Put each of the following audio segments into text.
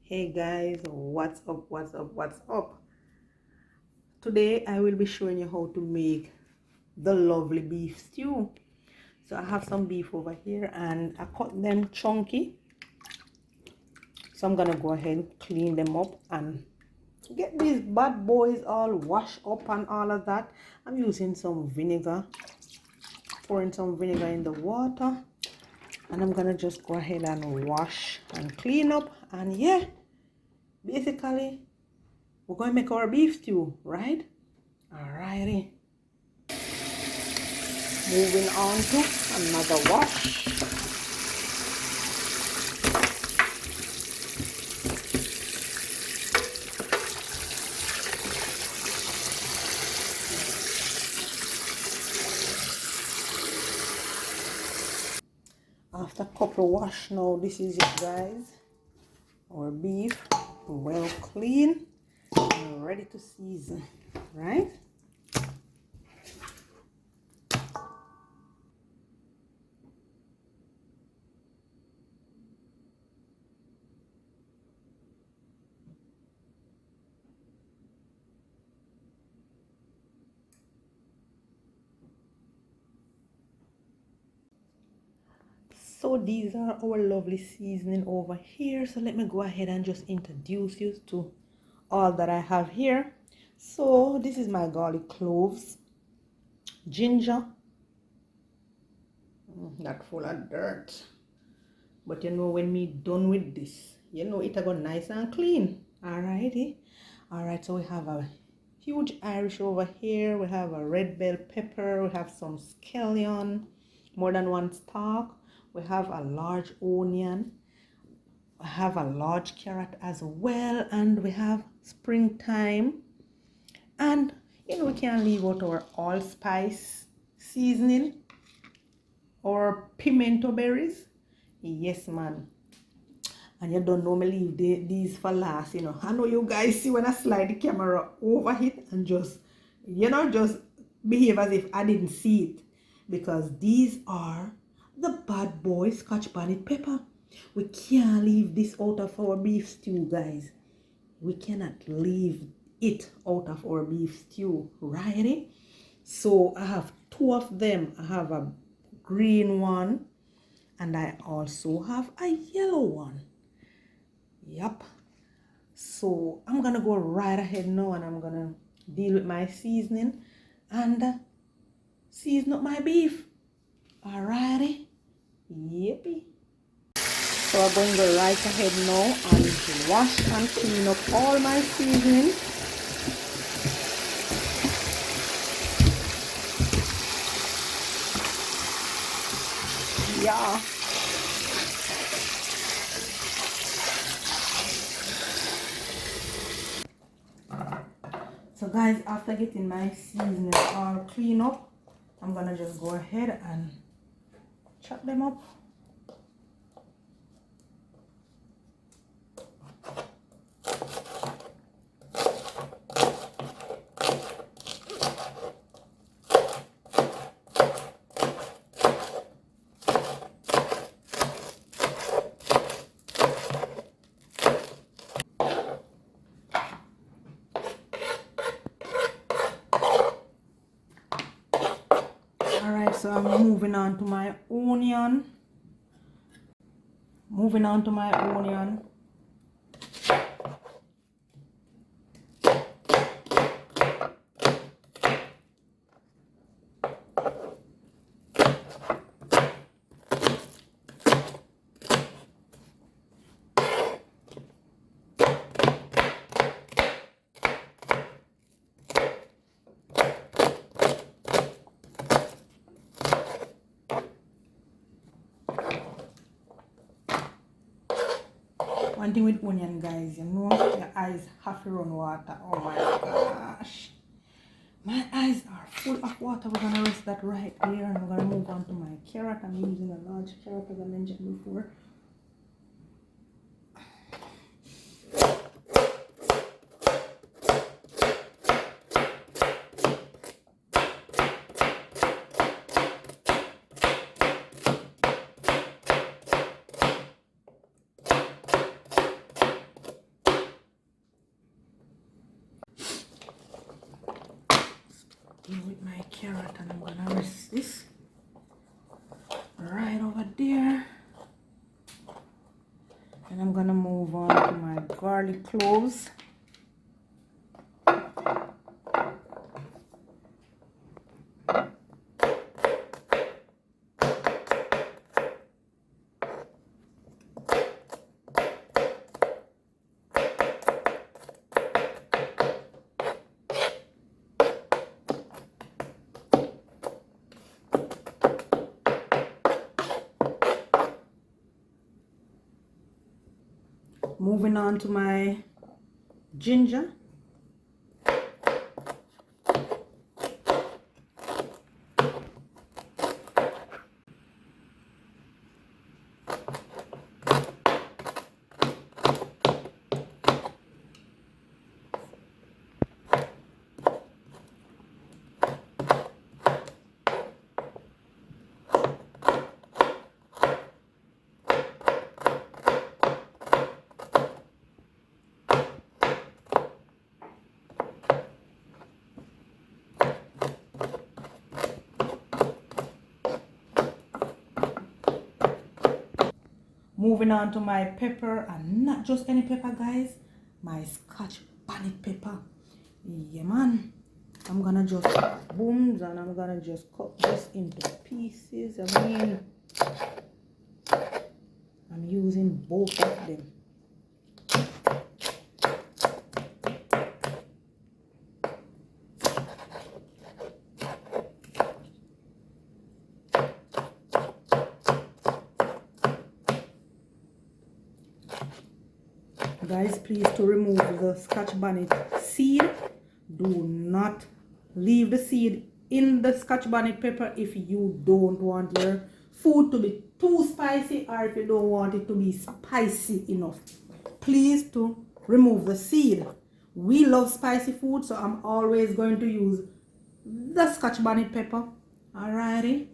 Hey guys, what's up? What's up? Today I will be showing you how to make the lovely beef stew. So I have some beef over here and I cut them chunky. So I'm gonna go ahead and clean them up and get these bad boys all washed up and all of that. I'm using some vinegar, pouring some vinegar in the water, and I'm gonna just go ahead and wash and clean up. And yeah, basically we're going to make our beef stew, right? Alrighty. Moving on to another wash. After a couple wash now, this is it guys. Our beef well clean and ready to season, right? So these are our lovely seasoning over here. So let me go ahead and just introduce you to all that I have here. So this is my garlic cloves, ginger, not full of dirt. But you know, when me done with this, you know, it got nice and clean. Alrighty. Alright, so we have a huge Irish over here. We have a red bell pepper. We have some scallion, more than one stalk. We have a large onion. We have a large carrot as well. And we have springtime. And, you know, we can leave out our allspice seasoning or pimento berries. Yes, man. And you don't normally leave these for last, you know. I know you guys see when I slide the camera over it and just, you know, just behave as if I didn't see it. Because these are the bad boy Scotch bonnet pepper. We can't leave this out of our beef stew, guys. We cannot leave it out of our beef stew, right? So I have two of them. I have a green one and I also have a yellow one. Yep. So I'm gonna go right ahead now and I'm gonna deal with my seasoning and season up my beef. Alrighty. Yippee. So I'm going to go right ahead now and wash and clean up all my seasoning. Yeah. So guys, after getting my seasoning all clean up, I'm gonna just go ahead and chop them up. Alright, so I'm moving on to my onion. One thing with onion, guys, you know, your eyes have to run water. Oh my gosh. My eyes are full of water. We're gonna rest that right there and we're gonna move on to my carrot. I'm using a large carrot as I mentioned before. in with my carrot, and I'm gonna rest this right over there. And I'm gonna move on to my garlic cloves. Moving on to my ginger. Moving on to my pepper, and not just any pepper, guys, my Scotch bonnet pepper. Yeah, man. I'm gonna just boom, and I'm gonna just cut this into pieces. I mean, I'm using both of them. Guys, please to remove the Scotch bonnet seed. Do not leave the seed in the Scotch bonnet pepper if you don't want your food to be too spicy, or if you don't want it to be spicy enough. Please to remove the seed. We love spicy food, so I'm always going to use the Scotch bonnet pepper. Alrighty.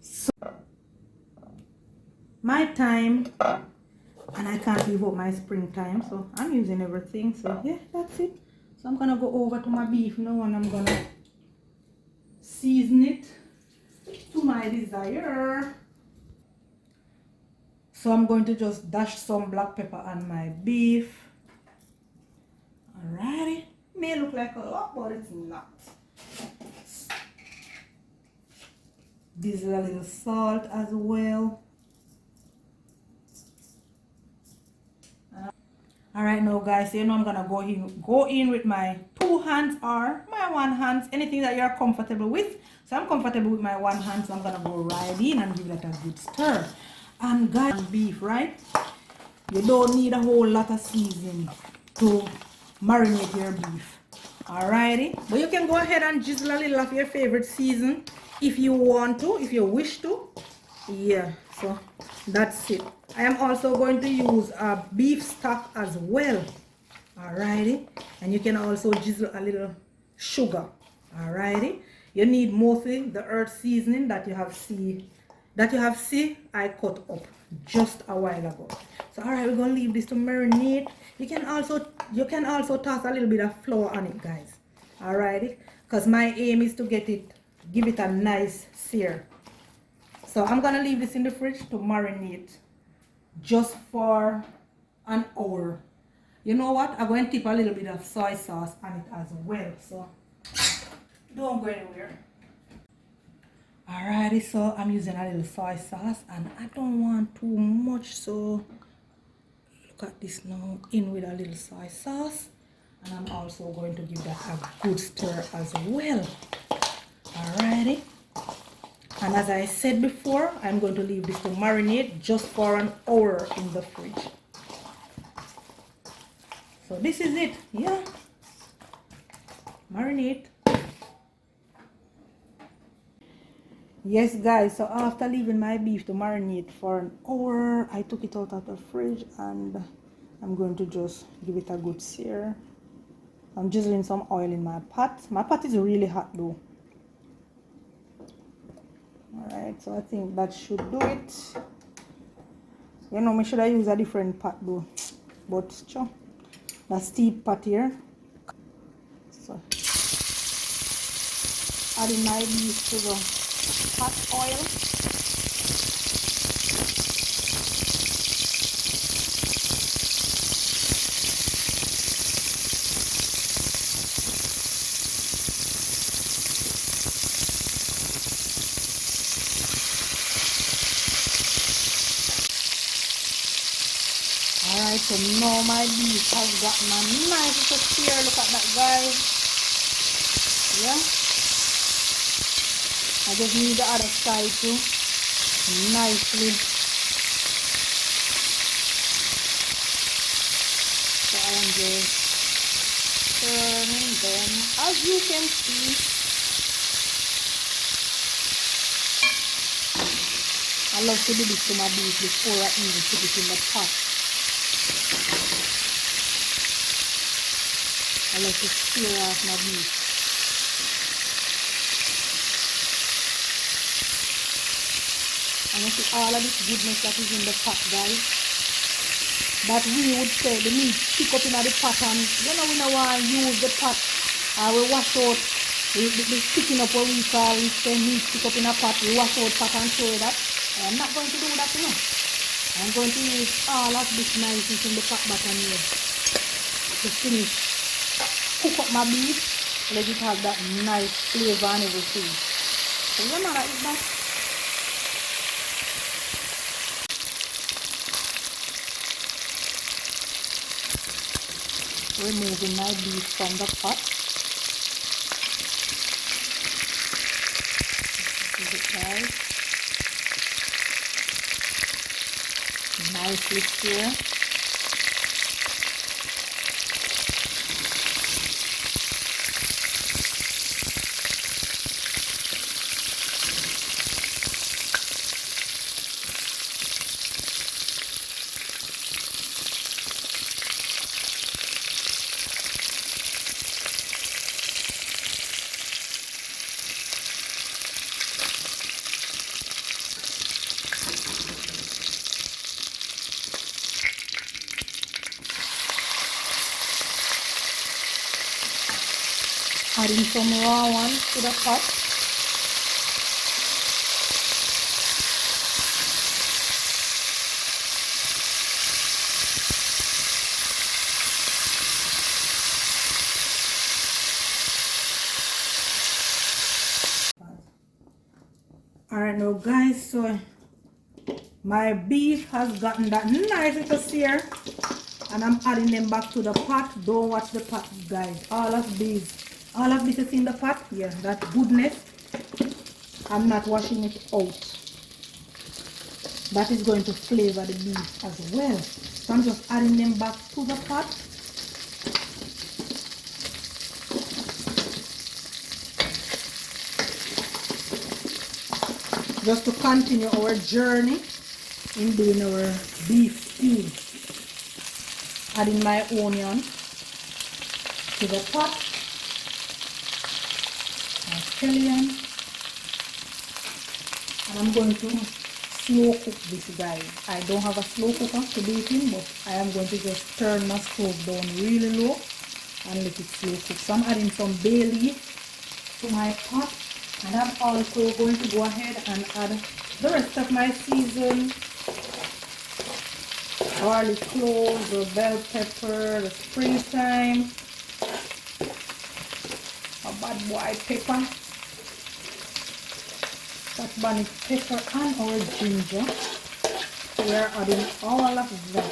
So my thyme. And I can't leave out my springtime, so I'm using everything. So yeah, that's it. So I'm gonna go over to my beef now, and I'm gonna season it to my desire. So I'm going to just dash some black pepper on my beef. Alrighty. May look like a lot, but it's not. This is a little salt as well. Alright now guys, so you know I'm gonna go in with my 2 hands or my 1 hand, anything that you're comfortable with. So I'm comfortable with my 1 hand, so I'm gonna go right in and give it a good stir. And guys, beef, right? You don't need a whole lot of seasoning to marinate your beef. Alrighty, but you can go ahead and drizzle a little of your favorite season if you want to, if you wish to. Yeah, so that's it. I am also going to use a beef stock as well. Alrighty, and you can also drizzle a little sugar. Alrighty, you need mostly the earth seasoning that you have see I cut up just a while ago. So alright, we're gonna leave this to marinate. You can also toss a little bit of flour on it, guys. Alrighty, because my aim is to give it a nice sear. So I'm gonna leave this in the fridge to marinate just for an hour. You know what? I'm going to tip a little bit of soy sauce on it as well. So don't go anywhere. Alrighty, so I'm using a little soy sauce, and I don't want too much, so look at this now, in with a little soy sauce, and I'm also going to give that a good stir as well. Alrighty, and as I said before, I'm going to leave this to marinate just for an hour in the fridge. So this is it, yeah, marinate. Yes guys, so after leaving my beef to marinate for an hour, I took it out of the fridge and I'm going to just give it a good sear. I'm drizzling some oil in my pot. My pot is really hot though. Alright, so I think that should do it. You know, I should have used a different pot though, but sure, that's steep pot here. So adding my beef to the hot oil. Alright, so now my beef has gotten a nice little sear. Look at that, guys. Yeah. I just need the other side too. Nicely. So I am just turning them. As you can see, I love to do this to my beef before I even put it in the pot. I like to sear off my beef. And you see all of this goodness that is in the pot, guys. That we would say the meat stick up in the pot, and you know we don't want to use the pot. We wash out the sticking up what we call it, the meat stick up in a pot. We wash out pot and throw that. I'm not going to do that, you know. I'm going to use all of this niceness in the pot bottom here to finish. Cook up my beef, let it have that nice flavor and everything. So you know that is that. Removing my beef from the pot. This is it, guys. Nicely sear. Adding some raw ones to the pot. Alright now guys, so my beef has gotten that nice little sear, and I'm adding them back to the pot. Don't watch the pot, guys. All of this is in the pot here. That goodness, I'm not washing it out. That is going to flavor the beef as well. So I'm just adding them back to the pot. Just to continue our journey in doing our beef stew. Adding my onion to the pot. My scallion. And I'm going to slow cook this, guys. I don't have a slow cooker to do it in, but I am going to just turn my stove down really low and let it slow cook. So I'm adding some bay leaf to my pot, and I'm also going to go ahead and add the rest of my season. Garlic cloves, the bell pepper, the springtime, a bad boy pepper, that bunny pepper, and our ginger. We are adding all of that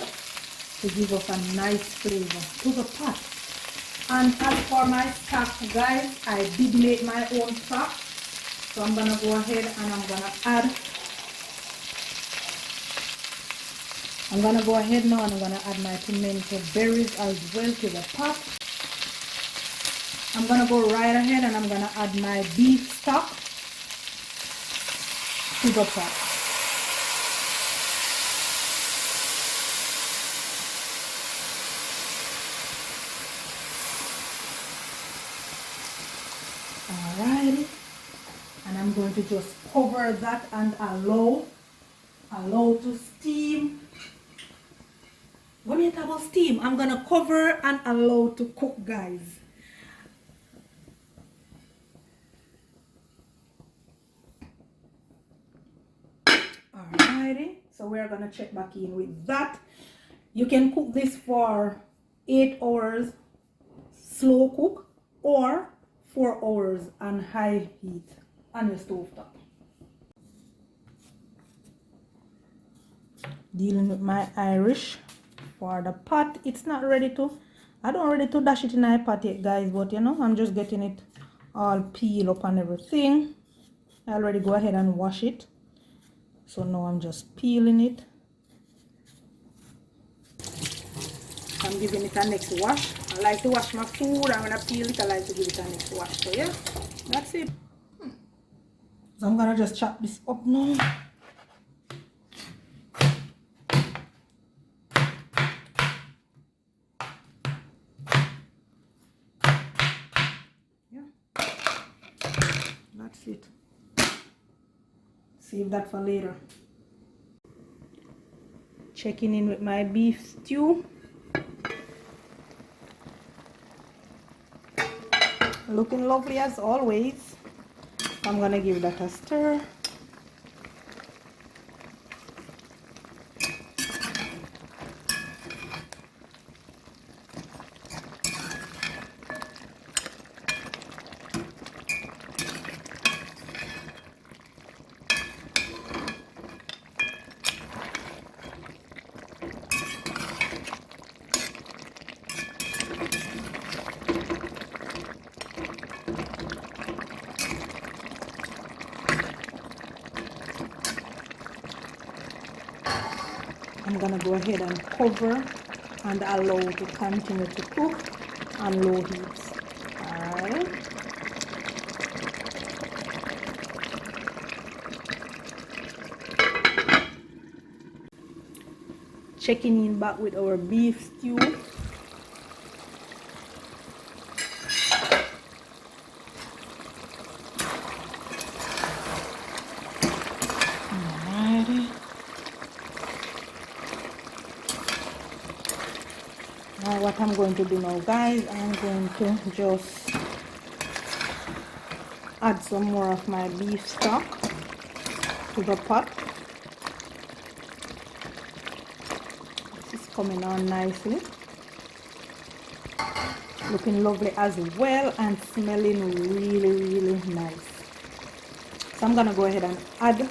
to give us a nice flavor to the pot. And as for my stock, guys, I did make my own stock. So I'm gonna go ahead and I'm gonna add my pimento berries as well to the pot. I'm gonna go right ahead and I'm gonna add my beef stock to the pot. Alrighty, and I'm going to just cover that and allow to steam. When you talk about steam, I'm gonna cover and allow to cook, guys. are gonna check back in with that. You can cook this for 8 hours slow cook or 4 hours on high heat on your stove top. Dealing with my Irish for the pot. It's not ready to, I don't ready to dash it in my pot yet, guys, but you know, I'm just getting it all peeled up and everything. I already go ahead and wash it, so now I'm just peeling it. I'm giving it a next wash. I like to wash my food, and when I peel it, I like to give it a next wash. So yeah, that's it. So I'm gonna just chop this up now. Yeah, that's it. Save that for later. Checking in with my beef stew. Looking lovely as always. I'm gonna give that a stir. I'm gonna go ahead and cover and allow it to continue to cook on low heat. Alright. Checking in back with our beef stew. Alrighty. Now what I'm going to do now, guys, I'm going to just add some more of my beef stock to the pot. This is coming on nicely, looking lovely as well and smelling really nice. So I'm gonna go ahead and add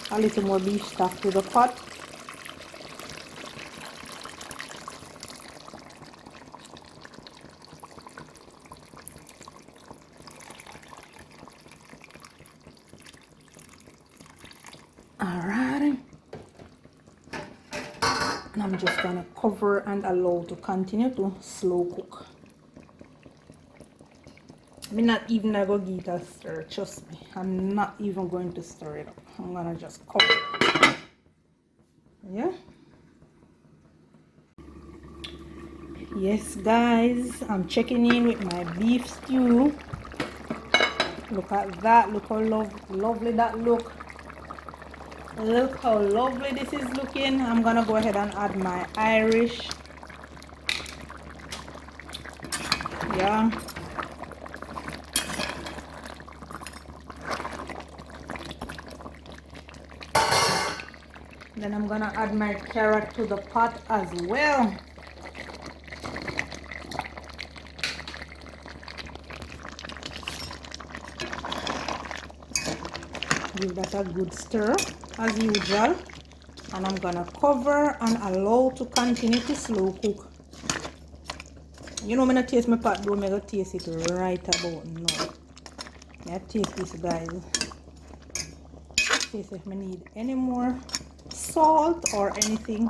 a little more beef stock to the pot. Alright, and I'm just gonna cover and allow to continue to slow cook. I'm not even gonna give it a stir, trust me. I'm not even going to stir it up. I'm gonna just cover it. Yeah. Yes, guys, I'm checking in with my beef stew. Look at that. Look how lovely that look. Look how lovely this is looking. I'm gonna go ahead and add my Irish. Yeah. Then I'm gonna add my carrot to the pot as well. Give that a good stir as usual, and I'm gonna cover and allow to continue to slow cook. You know, I'm gonna taste my pot though. I'm gonna taste it right about now. I taste this, guys. Taste if I need any more salt or anything,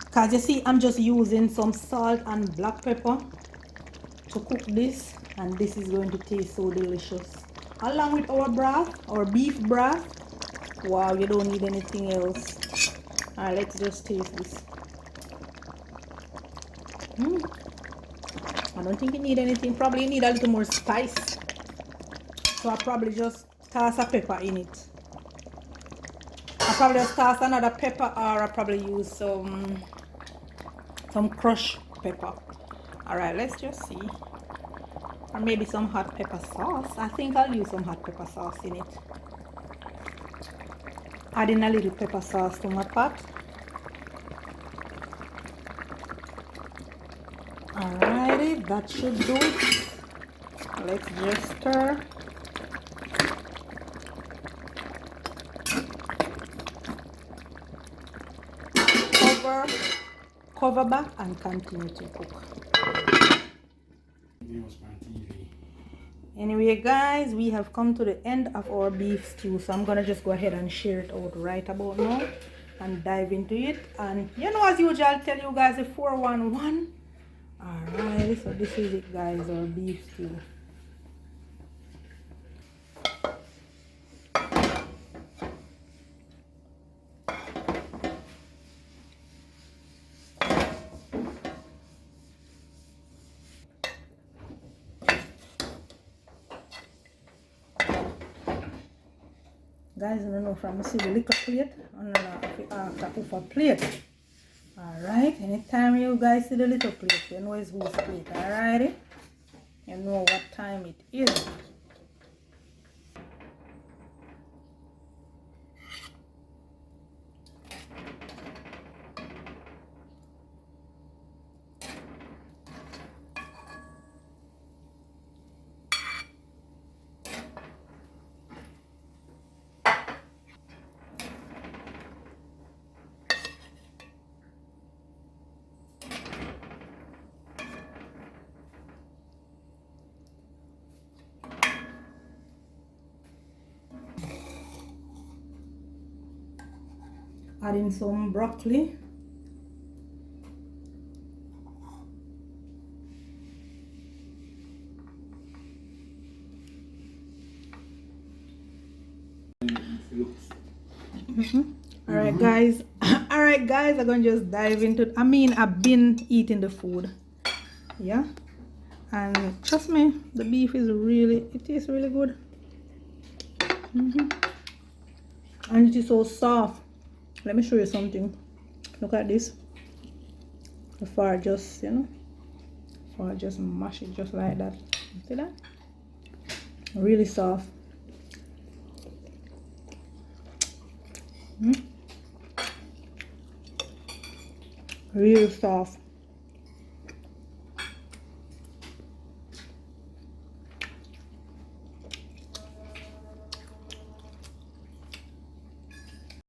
because you see I'm just using some salt and black pepper to cook this, and this is going to taste so delicious along with our broth, our beef broth. Wow, you don't need anything else. All right, let's just taste this. I don't think you need anything. Probably you need a little more spice, so I'll probably just toss a pepper in it. I'll probably just toss another pepper, or I'll probably use some crushed pepper. All right, let's just see. Or maybe some hot pepper sauce. I think I'll use some hot pepper sauce in it. Adding a little pepper sauce to my pot. Alrighty, that should do it. Let's just stir. Cover back and continue to cook. Anyway guys, we have come to the end of our beef stew, so I'm gonna just go ahead and share it out right about now and dive into it. And you know, as usual, I'll tell you guys the 411. Alright, so this is it guys, our beef stew. Guys, I don't know if I'm see the liquor plate and the plate. Alright, anytime you guys see the little plate, you know it's whose plate. Alrighty, you know what time it is. Adding some broccoli. Alright guys, alright guys, I'm gonna just dive into it. I mean, I've been eating the food, yeah, and trust me, the beef is really, it tastes really good. And it is so soft. Let me show you something. Look at this. If I just, you know, if I just mash it just like that, see that? Really soft. Really soft.